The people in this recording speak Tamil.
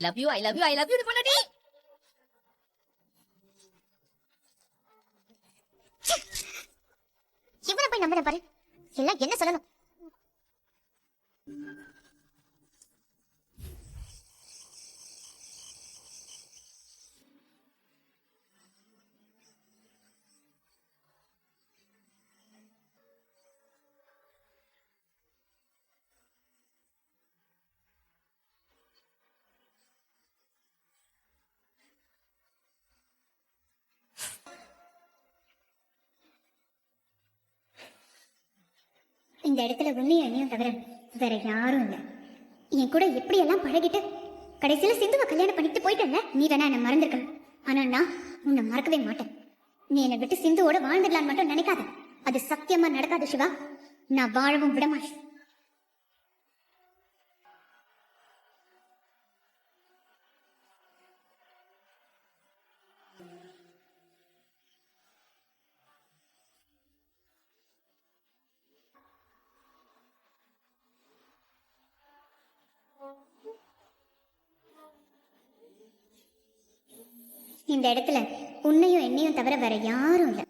Love you I love you I love you பண்ணடி. இவனை போய் நம்பின பாரு. எல்லாம் என்ன சொல்லணும்? இந்த இடத்துல உன்னையும் என்னையும் தவிர வேற யாரும் இல்லை. என் கூட எப்படி எல்லாம் பழகிட்டு கடைசியில சிந்துவை கல்யாணம் பண்ணிட்டு போயிட்டேன்ல. நீ வேணா என்ன மறந்துருக்கலாம், ஆனா நான் உன்னை மறக்கவே மாட்டேன். நீ என்னை விட்டு சிந்துவோட வாழ்ந்துடலான்னு மட்டும் நினைக்காத. அது சத்தியமா நடக்காது சிவா. நான் வாழவும் விடமாட்டேன். இந்த இடத்துல உன்னையும் என்னையும் தவிர வேற யாரும் இல்லை.